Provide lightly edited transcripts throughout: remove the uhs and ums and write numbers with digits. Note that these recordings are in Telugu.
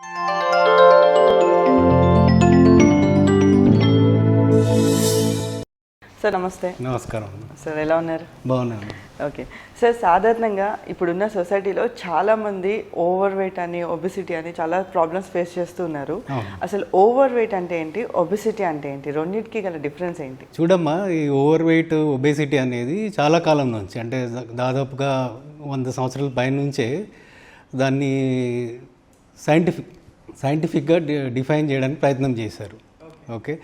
సార్ నమస్తే. నమస్కారం సార్, ఎలా ఉన్నారు? బాగున్నాను. ఓకే సార్, సాధారణంగా ఇప్పుడున్న సొసైటీలో చాలామంది ఓవర్ వెయిట్ అని, ఒబిసిటీ అని చాలా ప్రాబ్లమ్స్ ఫేస్ చేస్తూ ఉన్నారు. అసలు ఓవర్ వెయిట్ అంటే ఏంటి, ఒబిసిటీ అంటే ఏంటి, రెండింటికి గల డిఫరెన్స్ ఏంటి? చూడమ్మా, ఈ ఓవర్ వెయిట్ ఒబేసిటీ అనేది చాలా కాలం నుంచి, అంటే దాదాపుగా 100 సంవత్సరాల పైన నుంచే దాన్ని సైంటిఫిక్గా డిఫైన్ చేయడానికి ప్రయత్నం చేశారు. ఓకే,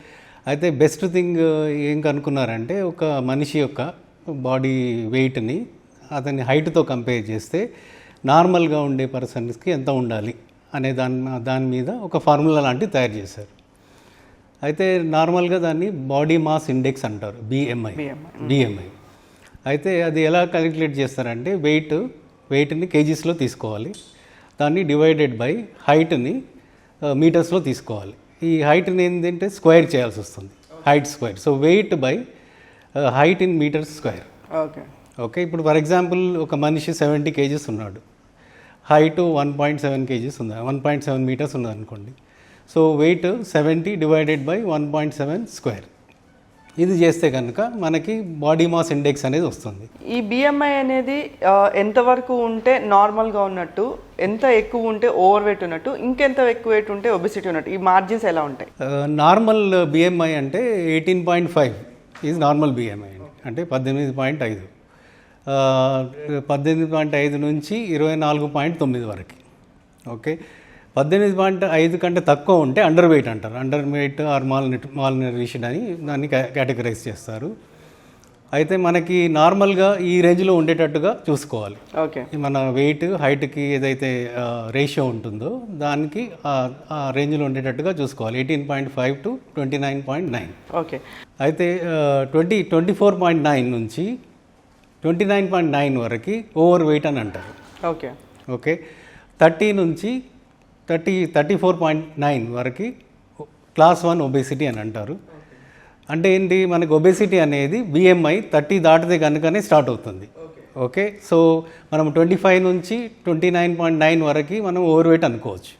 అయితే బెస్ట్ థింగ్ ఏం కనుక్కున్నారంటే, ఒక మనిషి యొక్క బాడీ వెయిట్ని అతని హైట్తో కంపేర్ చేస్తే నార్మల్గా ఉండే పర్సన్స్కి ఎంత ఉండాలి అనే దాని మీద ఒక ఫార్ములా లాంటివి తయారు చేశారు. అయితే నార్మల్గా దాన్ని బాడీ మాస్ ఇండెక్స్ అంటారు, బిఎంఐ. అయితే అది ఎలా క్యాలిక్యులేట్ చేస్తారంటే, వెయిట్ని కేజీస్లో తీసుకోవాలి, దాన్ని డివైడెడ్ బై హైట్ని మీటర్స్లో తీసుకోవాలి. ఈ హైట్ని ఏంటంటే స్క్వేర్ చేయాల్సి వస్తుంది, height square. So weight by height in meters square. Okay, ఇప్పుడు ఫర్ ఎగ్జాంపుల్ ఒక మనిషి 70 kgs ఉన్నాడు, హైట్ 1.7 kgs ఉంది, 1.7 మీటర్స్ ఉన్నది అనుకోండి. So weight 70 divided by 1.7 square. ఇది చేస్తే కనుక మనకి బాడీ మాస్ ఇండెక్స్ అనేది వస్తుంది. ఈ బిఎంఐ అనేది ఎంతవరకు ఉంటే నార్మల్గా ఉన్నట్టు, ఎంత ఎక్కువ ఉంటే ఓవర్ వెయిట్ ఉన్నట్టు, ఇంకెంత ఎక్కువ వెయిట్ ఉంటే ఒబిసిటీ ఉన్నట్టు, ఈ మార్జిన్స్ ఎలా ఉంటాయి? నార్మల్ బిఎంఐ అంటే 18.5 ఈజ్ నార్మల్ బిఎంఐ అంటే 18.5. 18.5 నుంచి 24.9 వరకు. ఓకే, 18.5 కంటే తక్కువ ఉంటే అండర్ వెయిట్ అంటారు. Under weight or malnutrition అని దాన్ని కేటగరైజ్ చేస్తారు. అయితే మనకి నార్మల్గా ఈ రేంజ్లో ఉండేటట్టుగా చూసుకోవాలి. ఓకే, మన వెయిట్ హైట్కి ఏదైతే రేషియో ఉంటుందో దానికి ఆ రేంజ్లో ఉండేటట్టుగా చూసుకోవాలి. 18.5 to 29.9. ఓకే, అయితే 24.9 నుంచి 29.9 వరకు ఓవర్ వెయిట్ అని అంటారు. ఓకే, ఓకే, 30 నుంచి 34.9 వరకు క్లాస్ 1 ఒబేసిటీ అని అంటారు. అంటే ఏంటి, మనకి ఒబేసిటీ అనేది బిఎంఐ 30 దాటితే కనుకనే స్టార్ట్ అవుతుంది. ఓకే, సో మనం 25 నుంచి 29.9 వరకు మనం ఓవర్ వెయిట్ అనుకోవచ్చు.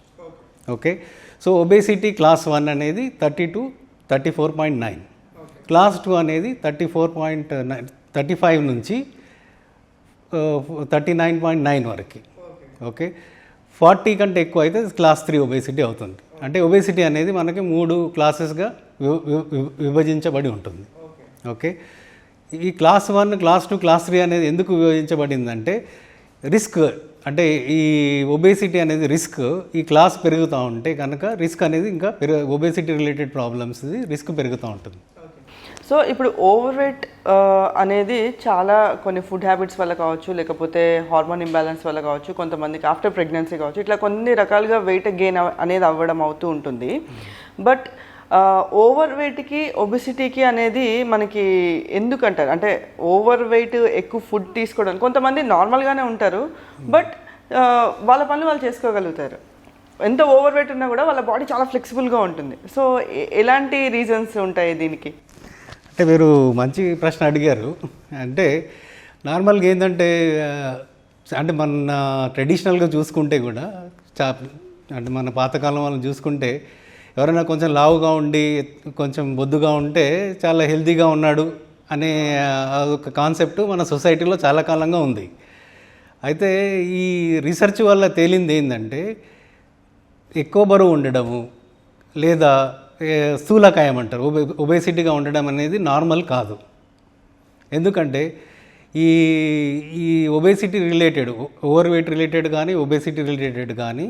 ఓకే, సో ఒబేసిటీ క్లాస్ 1 అనేది 30 to 34.9, క్లాస్ 2 అనేది 35 నుంచి 39.9 వరకు. ఓకే, 40 కంటే ఎక్కువ అయితే క్లాస్ 3 ఒబేసిటీ అవుతుంది. అంటే ఒబేసిటీ అనేది మనకి 3 క్లాసెస్గా విభజించబడి ఉంటుంది. ఓకే, ఈ క్లాస్ 1, క్లాస్ 2, క్లాస్ 3 అనేది ఎందుకు విభజించబడిందంటే, రిస్క్ అంటే ఈ ఒబేసిటీ అనేది రిస్క్, ఈ క్లాస్ పెరుగుతూ ఉంటే కనుక రిస్క్ అనేది ఇంకా ఒబేసిటీ రిలేటెడ్ ప్రాబ్లమ్స్ రిస్క్ పెరుగుతూ ఉంటుంది. సో ఇప్పుడు ఓవర్ వెయిట్ అనేది చాలా కొన్ని ఫుడ్ హ్యాబిట్స్ వల్ల కావచ్చు, లేకపోతే హార్మోన్ ఇంబ్యాలెన్స్ వల్ల కావచ్చు, కొంతమందికి ఆఫ్టర్ ప్రెగ్నెన్సీ కావచ్చు, ఇట్లా కొన్ని రకాలుగా వెయిట్ గెయిన్ అనేది అవ్వడం అవుతూ ఉంటుంది. బట్ ఓవర్ వెయిట్కి ఒబిసిటీకి అనేది మనకి ఎందుకంటారు? అంటే ఓవర్ వెయిట్ ఎక్కువ ఫుడ్ తీసుకోవడం, కొంతమంది నార్మల్గానే ఉంటారు బట్ వాళ్ళ పనులు వాళ్ళు చేసుకోగలుగుతారు, ఎంత ఓవర్ వెయిట్ ఉన్నా కూడా వాళ్ళ బాడీ చాలా ఫ్లెక్సిబుల్గా ఉంటుంది. సో ఎలాంటి రీజన్స్ ఉంటాయి దీనికి? అంటే మీరు మంచి ప్రశ్న అడిగారు. అంటే నార్మల్గా ఏంటంటే, అంటే మన ట్రెడిషనల్గా చూసుకుంటే కూడా అంటే మన పాతకాలం వాళ్ళని చూసుకుంటే ఎవరైనా కొంచెం లావుగా ఉండి కొంచెం బొద్దుగా ఉంటే చాలా హెల్తీగా ఉన్నాడు అనే ఒక కాన్సెప్ట్ మన సొసైటీలో చాలా కాలంగా ఉంది. అయితే ఈ రీసెర్చ్ వల్ల తేలింది ఏంటంటే, ఎక్కువ బరువు ఉండడము లేదా స్థూలకాయం అంటారు, ఒబేసిటీగా ఉండడం అనేది నార్మల్ కాదు. ఎందుకంటే ఈ obesity related, over weight related కానీ ఒబేసిటీ రిలేటెడ్ కానీ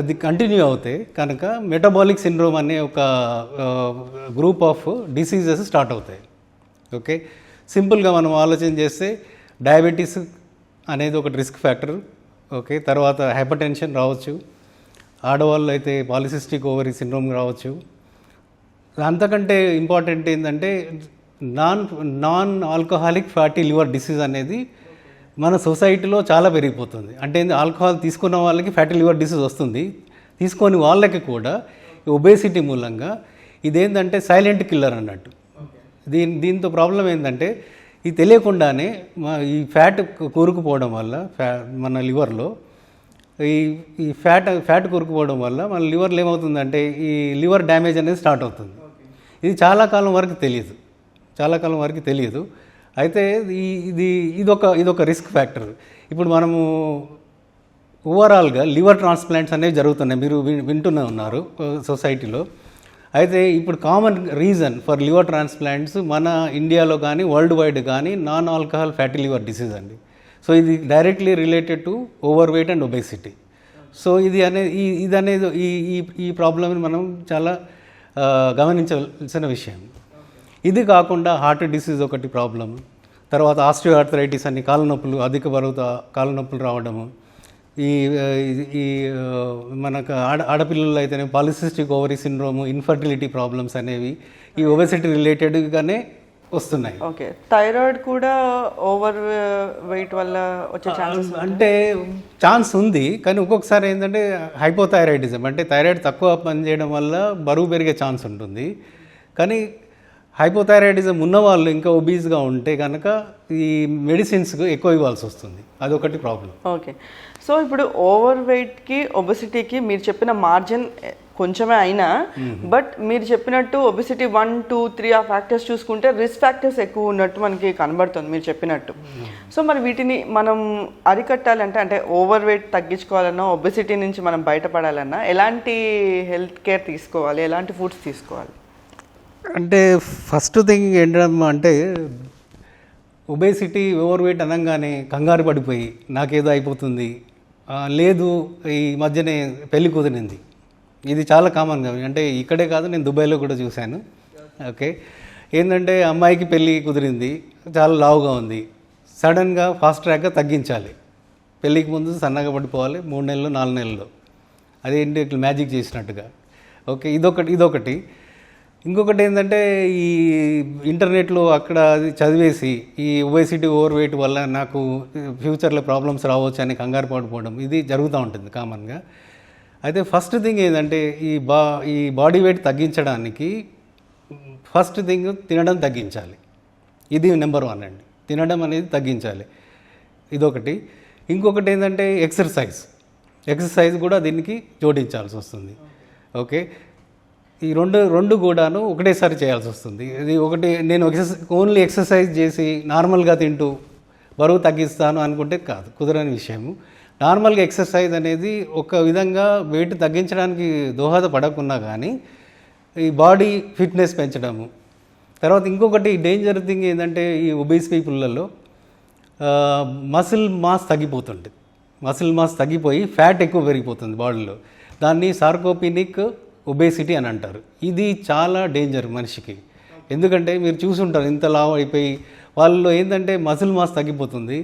అది కంటిన్యూ అవుతే కనుక మెటబాలిక్ సిండ్రోమ్ అనే ఒక గ్రూప్ ఆఫ్ డిసీజెస్ స్టార్ట్ అవుతాయి. ఓకే, సింపుల్గా మనం ఆలోచన చేస్తే డయాబెటీస్ అనేది ఒక రిస్క్ ఫ్యాక్టర్. ఓకే, తర్వాత హైపర్ టెన్షన్ రావచ్చు, ఆడవాళ్ళు అయితే పాలిసిస్టిక్ ఓవరీ సిండ్రోమ్ రావచ్చు. అంతకంటే ఇంపార్టెంట్ ఏంటంటే non alcoholic fatty liver disease అనేది మన సొసైటీలో చాలా పెరిగిపోతుంది. అంటే ఆల్కహాల్ తీసుకున్న వాళ్ళకి ఫ్యాటీ లివర్ డిసీజ్ వస్తుంది, తీసుకొని వాళ్ళకి కూడా ఒబేసిటీ మూలంగా ఇదేంటంటే సైలెంట్ కిల్లర్ అన్నట్టు. దీంతో ప్రాబ్లం ఏంటంటే, ఇది తెలియకుండానే ఈ ఫ్యాట్ కూరుకుపోవడం వల్ల మన లివర్లో ఈ ఈ ఫ్యాట్ కూరుకుపోవడం వల్ల మన లివర్లో ఏమవుతుందంటే ఈ లివర్ డ్యామేజ్ అనేది స్టార్ట్ అవుతుంది. ఇది చాలా కాలం వరకు తెలియదు. అయితే ఇదొక రిస్క్ ఫ్యాక్టర్. ఇప్పుడు మనము ఓవరాల్గా లివర్ ట్రాన్స్ప్లాంట్స్ అనేవి జరుగుతున్నాయి, మీరు వింటూనే ఉన్నారు సొసైటీలో. అయితే ఇప్పుడు common reason for liver transplants మన ఇండియాలో కానీ వరల్డ్ వైడ్ కానీ non alcohol fatty liver disease అండి. సో ఇది directly related to over weight and obesity. So ఇది అనేది ఈ ప్రాబ్లమ్ని మనం చాలా గమనించవలసిన విషయం. ఇది కాకుండా హార్ట్ డిసీజ్ ఒకటి ప్రాబ్లం, తర్వాత ఆస్టియోఆర్థరైటిస్ అని కాళ్ళనొప్పులు, అధిక బరువుతో కాళ్ళనొప్పులు రావడము, ఈ మనకు ఆడపిల్లలు అయితేనే polycystic ovary syndrome, infertility problems అనేవి ఈ ఒబెసిటీ రిలేటెడ్గానే వస్తున్నాయి. ఓకే, థైరాయిడ్ కూడా ఓవర్ వెయిట్ వల్ల వచ్చే అంటే ఛాన్స్ ఉంది, కానీ ఒక్కొక్కసారి ఏంటంటే హైపోథైరాయిడిజం అంటే థైరాయిడ్ తక్కువ పనిచేయడం వల్ల బరువు పెరిగే ఛాన్స్ ఉంటుంది. కానీ హైపోథైరాయిడిజం ఉన్నవాళ్ళు ఇంకా ఒబీస్గా ఉంటే కనుక ఈ మెడిసిన్స్కి ఎక్కువ ఇవ్వాల్సి వస్తుంది, అదొకటి ప్రాబ్లం. ఓకే, సో ఇప్పుడు ఓవర్ వెయిట్కి ఒబెసిటీకి మీరు చెప్పిన మార్జిన్ కొంచెమే అయినా, బట్ మీరు చెప్పినట్టు ఒబెసిటీ 1, 2, 3 ఆ ఫ్యాక్టర్స్ చూసుకుంటే రిస్క్ ఫ్యాక్టర్స్ ఎక్కువ ఉన్నట్టు మనకి కనబడుతుంది మీరు చెప్పినట్టు. సో మరి వీటిని మనం అరికట్టాలంటే, అంటే ఓవర్ వెయిట్ తగ్గించుకోవాలన్నా, ఒబెసిటీ నుంచి మనం బయటపడాలన్నా ఎలాంటి హెల్త్ కేర్ తీసుకోవాలి, ఎలాంటి ఫుడ్స్ తీసుకోవాలి? అంటే ఫస్ట్ థింగ్ ఏంటంటే ఒబేసిటీ ఓవర్ వెయిట్ అనగానే కంగారు పడిపోయి నాకేదో అయిపోతుంది, లేదు ఈ మధ్యనే పెళ్లి కుదిరింది, ఇది చాలా కామన్గా, అంటే ఇక్కడే కాదు నేను దుబాయ్లో కూడా చూశాను. ఓకే, ఏంటంటే అమ్మాయికి పెళ్ళి కుదిరింది, చాలా లావుగా ఉంది, సడన్గా ఫాస్ట్ ట్రాక్గా తగ్గించాలి, పెళ్ళికి ముందు సన్నగా పడిపోవాలి 3 నెలలు 4 నెలల్లో, అదేంటి ఇట్లా మ్యాజిక్ చేసినట్టుగా. ఓకే, ఇదొకటి. ఇంకొకటి ఏంటంటే ఈ ఇంటర్నెట్లో అక్కడ అది చదివేసి ఈ ఒబేసిటీ ఓవర్ వెయిట్ వల్ల నాకు ఫ్యూచర్లో ప్రాబ్లమ్స్ రావచ్చు అని కంగారు పడిపోవడం, ఇది జరుగుతూ ఉంటుంది కామన్గా. అయితే ఫస్ట్ థింగ్ ఏంటంటే ఈ బాడీ వెయిట్ తగ్గించడానికి ఫస్ట్ థింగ్ తినడం తగ్గించాలి. ఇది నెంబర్ 1 అండి, తినడం అనేది తగ్గించాలి, ఇదొకటి. ఇంకొకటి ఏంటంటే ఎక్సర్సైజ్ కూడా దీనికి జోడించాల్సి వస్తుంది. ఓకే, ఈ రెండు కూడాను ఒకటేసారి చేయాల్సి వస్తుంది. ఇది ఒకటి నేను ఓన్లీ ఎక్సర్సైజ్ చేసి నార్మల్గా తింటూ బరువు తగ్గిస్తాను అనుకుంటే కాదు, కుదరని విషయము. నార్మల్గా ఎక్సర్సైజ్ అనేది ఒక విధంగా వెయిట్ తగ్గించడానికి దోహదపడకున్నా కానీ ఈ బాడీ ఫిట్నెస్ పెంచడము. తర్వాత ఇంకొకటి డేంజర్ థింగ్ ఏంటంటే ఈ ఒబీస్ పీపుల్లలో మసిల్ మాస్ తగ్గిపోయి ఫ్యాట్ ఎక్కువ పెరిగిపోతుంది బాడీలో. దాన్ని సార్కోపెనిక్ ఒబేసిటీ అని అంటారు. ఇది చాలా డేంజర్ మనిషికి, ఎందుకంటే మీరు చూసుంటారు ఇంత లావు అయిపోయి వాళ్ళలో ఏంటంటే మసిల్ మాస్ తగ్గిపోతుంది.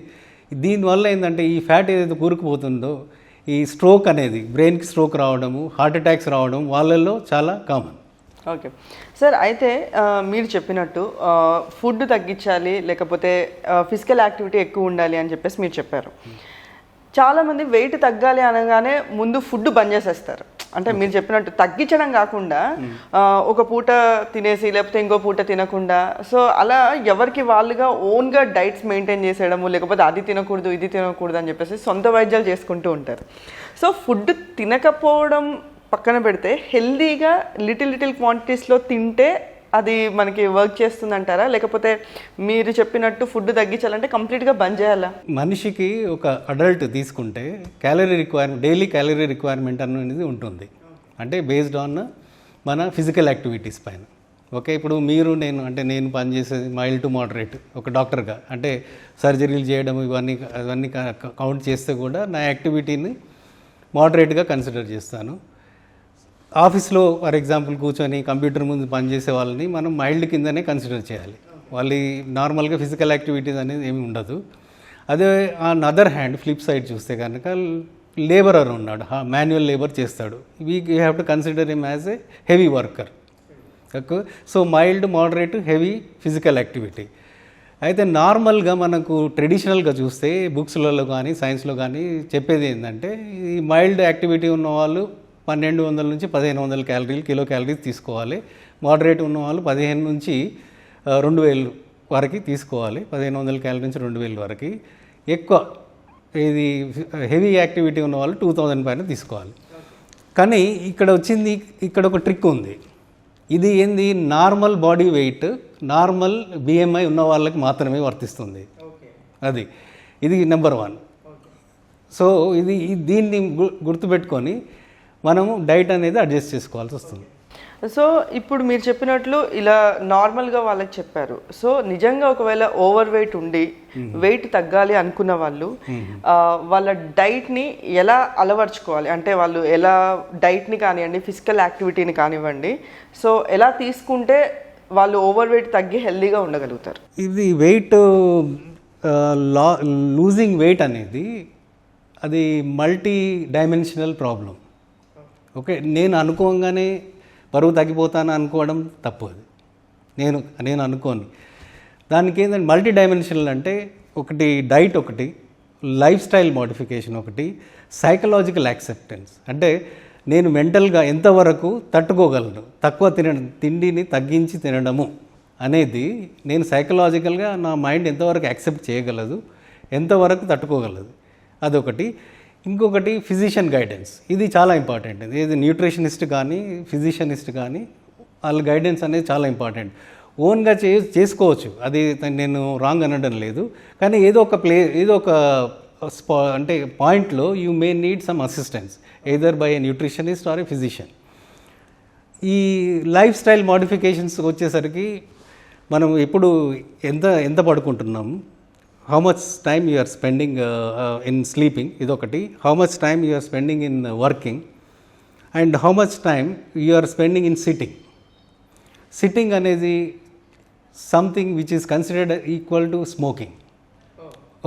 దీనివల్ల ఏంటంటే ఈ ఫ్యాట్ ఏదైతే కూరుకుపోతుందో ఈ స్ట్రోక్ అనేది, బ్రెయిన్కి స్ట్రోక్ రావడము, హార్ట్ అటాక్స్ రావడం వాళ్ళల్లో చాలా కామన్. ఓకే సార్, అయితే మీరు చెప్పినట్టు ఫుడ్ తగ్గించాలి, లేకపోతే ఫిజికల్ యాక్టివిటీ ఎక్కువ ఉండాలి అని చెప్పేసి మీరు చెప్పారు. చాలామంది వెయిట్ తగ్గాలి అనగానే ముందు ఫుడ్ బంద్ చేసేస్తారు. అంటే మీరు చెప్పినట్టు తగ్గించడం కాకుండా ఒక పూట తినేసి లేకపోతే ఇంకో పూట తినకుండా, సో అలా ఎవరికి వాళ్ళుగా ఓన్గా డైట్స్ మెయింటైన్ చేసేయడము, లేకపోతే అది తినకూడదు ఇది తినకూడదు అని చెప్పేసి సొంత వైద్యాలు చేసుకుంటూ ఉంటారు. సో ఫుడ్ తినకపోవడం పక్కన పెడితే హెల్దీగా లిటిల్ క్వాంటిటీస్లో తింటే అది మనకి వర్క్ చేస్తుందంటారా, లేకపోతే మీరు చెప్పినట్టు ఫుడ్ తగ్గించాలంటే కంప్లీట్గా బంద్ చేయాలా? మనిషికి ఒక అడల్ట్ తీసుకుంటే డైలీ క్యాలరీ రిక్వైర్మెంట్ అనేది ఉంటుంది, అంటే బేస్డ్ ఆన్ మన ఫిజికల్ యాక్టివిటీస్ పైన. ఓకే, ఇప్పుడు నేను పనిచేసేది మైల్డ్ టు మోడరేట్ ఒక డాక్టర్గా, అంటే సర్జరీలు చేయడం ఇవన్నీ కౌంట్ చేస్తే కూడా నా యాక్టివిటీని మోడరేట్గా కన్సిడర్ చేస్తాను. ఆఫీస్లో ఫర్ ఎగ్జాంపుల్ కూర్చొని కంప్యూటర్ ముందు పనిచేసే వాళ్ళని మనం మైల్డ్ కిందనే కన్సిడర్ చేయాలి, వాళ్ళు నార్మల్గా ఫిజికల్ యాక్టివిటీస్ అనేది ఏమి ఉండదు. అదే on other hand flip side చూస్తే కనుక లేబరర్ ఉన్నాడు, మాన్యువల్ లేబర్ చేస్తాడు, we have to consider him as a heavy worker. So mild, moderate, heavy physical activity. అయితే నార్మల్గా మనకు ట్రెడిషనల్గా చూస్తే బుక్స్లలో కానీ సైన్స్లో కానీ చెప్పేది ఏంటంటే ఈ మైల్డ్ యాక్టివిటీ ఉన్న వాళ్ళు 1200 నుంచి 1500 క్యాలరీలు, కిలో క్యాలరీస్ తీసుకోవాలి. మోడరేట్ ఉన్నవాళ్ళు 15 నుంచి 2000 వరకు తీసుకోవాలి, 1500 క్యాలరీ నుంచి 2000 వరకు. ఎక్కువ ఇది హెవీ యాక్టివిటీ ఉన్న వాళ్ళు 2000 పైన తీసుకోవాలి. కానీ ఇక్కడ ఒక ట్రిక్ ఉంది. ఇది ఏంది, normal body weight, normal BMI ఉన్న వాళ్ళకి మాత్రమే వర్తిస్తుంది. ఇది నెంబర్ 1. సో దీన్ని గుర్తుపెట్టుకొని మనము డైట్ అనేది అడ్జస్ట్ చేసుకోవాల్సి వస్తుంది. సో ఇప్పుడు మీరు చెప్పినట్లు ఇలా నార్మల్గా వాళ్ళకి చెప్పారు. సో నిజంగా ఒకవేళ ఓవర్ వెయిట్ ఉండి వెయిట్ తగ్గాలి అనుకున్న వాళ్ళు వాళ్ళ డైట్ని ఎలా అలవర్చుకోవాలి, అంటే వాళ్ళు ఎలా డైట్ని కానివ్వండి, ఫిజికల్ యాక్టివిటీని కానివ్వండి, సో ఎలా తీసుకుంటే వాళ్ళు ఓవర్ వెయిట్ తగ్గి హెల్దీగా ఉండగలుగుతారు? ఇది వెయిట్ లూజింగ్ వెయిట్ అనేది అది మల్టీ డైమెన్షనల్ ప్రాబ్లం. ఓకే, నేను అనుకోగానే బరువు తగ్గిపోతాను అనుకోవడం తప్పు. అది నేను అనుకోని దానికి ఏంటంటే మల్టీ డైమెన్షనల్ అంటే ఒకటి డైట్, ఒకటి లైఫ్ స్టైల్ మోడిఫికేషన్, ఒకటి సైకలాజికల్ యాక్సెప్టెన్స్. అంటే నేను మెంటల్గా ఎంతవరకు తట్టుకోగలను, తక్కువ తిండిని తగ్గించి తినడము అనేది నేను సైకలాజికల్గా నా మైండ్ ఎంతవరకు యాక్సెప్ట్ చేయగలదు, ఎంతవరకు తట్టుకోగలదు, అదొకటి. ఇంకొకటి ఫిజిషియన్ గైడెన్స్. ఇది చాలా ఇంపార్టెంట్. ఇది న్యూట్రిషనిస్ట్ కానీ ఫిజిషియనిస్ట్ కానీ వాళ్ళ గైడెన్స్ అనేది చాలా ఇంపార్టెంట్. ఓన్గా చేసుకోవచ్చు, అది నేను రాంగ్ అనడం లేదు. కానీ ఏదో ఒక అంటే పాయింట్లో you may need some assistance either by a nutritionist or a physician. ఈ లైఫ్ స్టైల్ మోడిఫికేషన్స్ వచ్చేసరికి మనం ఎప్పుడు ఎంత పడుకుంటున్నాము, how much time you are spending in sleeping, idokati, how much time you are spending in working, and how much time you are spending in sitting anedi something which is considered equal to smoking.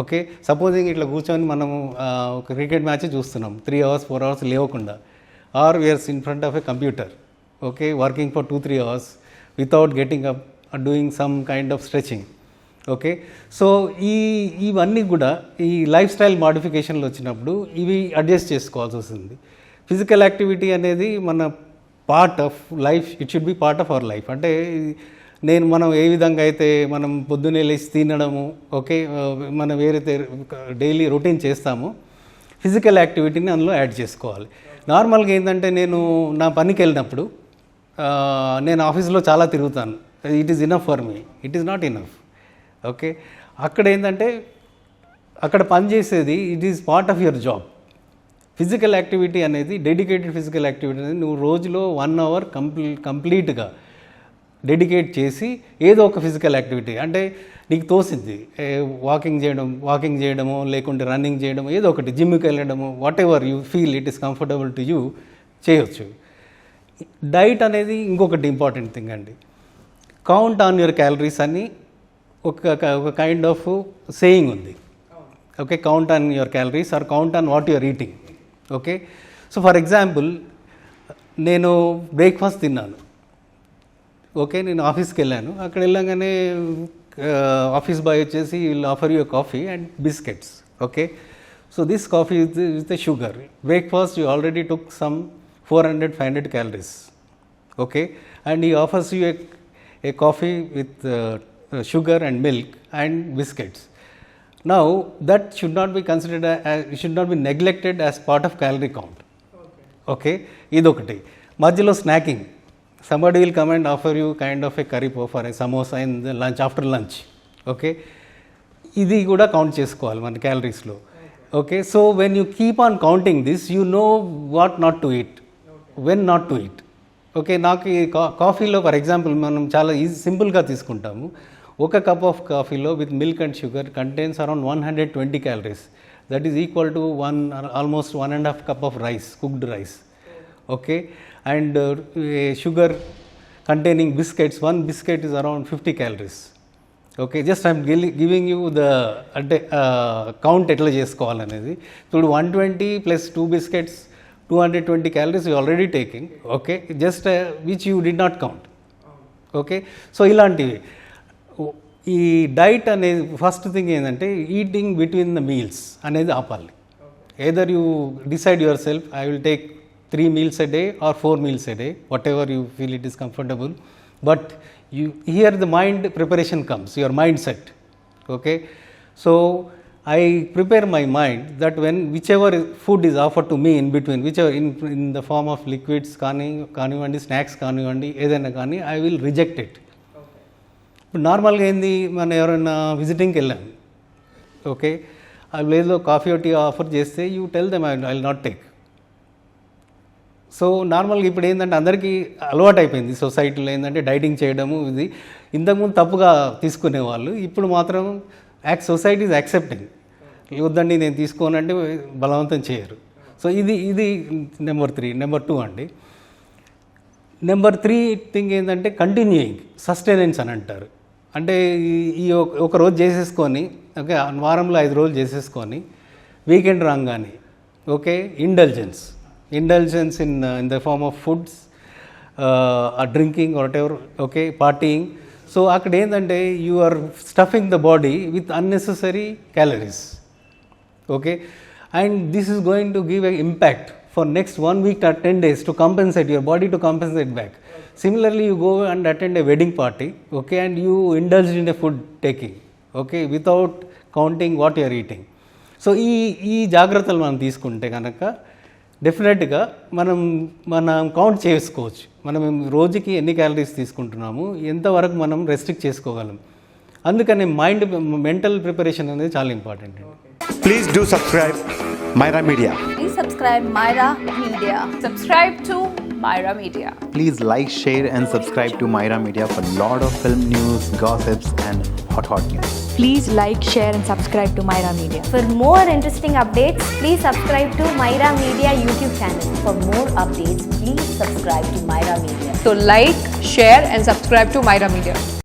Okay, supposing itla కూర్చొని మనము ఒక క్రికెట్ మ్యాచ్ చూస్తున్నాం 3 hours 4 hours లేవకుండా, or we are in front of a computer, okay, working for 2-3 hours without getting up or doing some kind of stretching. Okay, so ఇవన్నీ కూడా ఈ లైఫ్ స్టైల్ మోడిఫికేషన్లు వచ్చినప్పుడు ఇవి అడ్జస్ట్ చేసుకోవాల్సి వస్తుంది. ఫిజికల్ యాక్టివిటీ అనేది మన part of life, it should be part of our life. అంటే మనం ఏ విధంగా అయితే మనం పొద్దున్నే లేచి తినడము, ఓకే, మనం ఏదైతే డైలీ రొటీన్ చేస్తామో ఫిజికల్ యాక్టివిటీని అందులో యాడ్ చేసుకోవాలి. నార్మల్గా ఏంటంటే నేను నా పనికి వెళ్ళినప్పుడు నేను ఆఫీస్లో చాలా తిరుగుతాను. It is enough for me, it is not enough. Okay, అక్కడ ఏంటంటే అక్కడ పనిచేసేది it is part of your job. Physical activity అనేది, డెడికేటెడ్ ఫిజికల్ యాక్టివిటీ అనేది నువ్వు రోజులో 1 hour కంప్లీట్గా డెడికేట్ చేసి ఏదో ఒక ఫిజికల్ యాక్టివిటీ, అంటే నీకు తోసింది వాకింగ్ చేయడము, లేకుంటే రన్నింగ్ చేయడము, ఏదో ఒకటి జిమ్కి వెళ్ళడము, whatever you feel it is comfortable to you చేయొచ్చు. డైట్ అనేది ఇంకొకటి ఇంపార్టెంట్ థింగ్ అండి. కౌంట్ ఆన్ యువర్ క్యాలరీస్ అని ఒక కైండ్ ఆఫ్ సేయింగ్ ఉంది. Okay, count on your calories or count on what your eating. Okay, so for example నేను బ్రేక్ఫాస్ట్ తిన్నాను. ఓకే, నేను ఆఫీస్కి వెళ్ళాను. అక్కడ వెళ్ళగానే ఆఫీస్ బాయ్ వచ్చేసి will offer you coffee and biscuits. Okay, so this coffee with the sugar. Breakfast you already took some 400-500 calories. Okay, and he offers you a coffee with sugar and milk and biscuits. Now that should not be considered should not be neglected as part of calorie count. Okay, idokati. Madhyalo snacking, somebody will come and offer you kind of a curry puff or a samosa in the lunch, after lunch. Okay, ఇది కూడా కౌంట్ చేసుకోవాలి మన క్యాలరీస్లో. Okay, so when you keep on counting this, you know what not to eat, when not to eat. Okay, నాకు ఈ కాఫీలో ఫర్ ఎగ్జాంపుల్ మనం చాలా సింపుల్గా తీసుకుంటాము. ఒక కప్ ఆఫ్ కాఫీలో with milk and sugar contains around 120 calories. That is equal to almost 1.5 cup of rice, cooked rice. Okay, and sugar containing biscuits, one biscuit is around 50 calories. Okay, just I'm giving you the count ఎట్లా చేసుకోవాలనేది. ఇప్పుడు 120 plus 2 biscuits, 220 calories you already taking. Okay, just which you did not count. Okay, so ఇలాంటివి. ఈ డైట్ అనేది ఫస్ట్ థింగ్ ఏంటంటే ఈటింగ్ బిట్వీన్ ద మీల్స్ అనేది ఆపాలి. Either you decide your self, I will take 3 meals a day or 4 meals a day, whatever you feel it is comfortable. But here the mind preparation comes, your mindset. Okay, so I prepare my mind that when whichever food is offered to me in between, whichever in the form of liquids కానివ్వండి స్నాక్స్ కానివ్వండి ఏదైనా కానీ ఐ విల్ రిజెక్ట్ ఇట్. ఇప్పుడు నార్మల్గా ఏంది మనం ఎవరైనా విజిటింగ్కి వెళ్ళాం, ఓకే, ఆ ప్లేస్లో కాఫీ టీ ఆఫర్ చేస్తే you tell them I will not take. So నార్మల్గా ఇప్పుడు ఏంటంటే అందరికీ అలవాటు అయిపోయింది సొసైటీలో ఏంటంటే డైటింగ్ చేయడము, ఇది ఇంతకుముందు తప్పుగా తీసుకునేవాళ్ళు, ఇప్పుడు మాత్రం సొసైటీ ఈజ్ యాక్సెప్టింగ్. వద్దండి నేను తీసుకోనంటే బలవంతం చేయరు. సో ఇది నెంబర్ 3. నెంబర్ 2 అండి, నెంబర్ 3 థింగ్ ఏంటంటే కంటిన్యూయింగ్ సస్టైనెన్స్ అని అంటారు. అంటే ఈ ఒక రోజు చేసేసుకొని, ఓకే, వారంలో 5 రోజులు చేసేసుకొని వీకెండ్ రాగానే, okay, indulgence in the form of foods, drinking whatever, okay, partying. So అక్కడ ఏంటంటే you are stuffing the body with unnecessary calories, okay, and this is going to give a impact for next 1 week or 10 days to compensate your body to compensate back. Similarly, you go and attend a wedding party, okay, and you indulge in a food taking, okay, without counting what you are eating. So ఈ జాగ్రత్తలు మనం తీసుకుంటే కనుక డెఫినెట్గా మనం కౌంట్ చేసుకోవచ్చు, మనం రోజుకి ఎన్ని క్యాలరీస్ తీసుకుంటున్నాము, ఎంతవరకు మనం రెస్ట్రిక్ట్ చేసుకోగలం. అందుకని మెంటల్ ప్రిపరేషన్ అనేది చాలా important. Please do subscribe Myra Media. Please subscribe Myra Media. Subscribe to Myra Media. Please like, share and subscribe to Myra Media for lot of film news, gossips and hot news. Please like, share and subscribe to Myra Media. For more interesting updates, please subscribe to Myra Media YouTube channel. For more updates, please subscribe to Myra Media. So like, share and subscribe to Myra Media.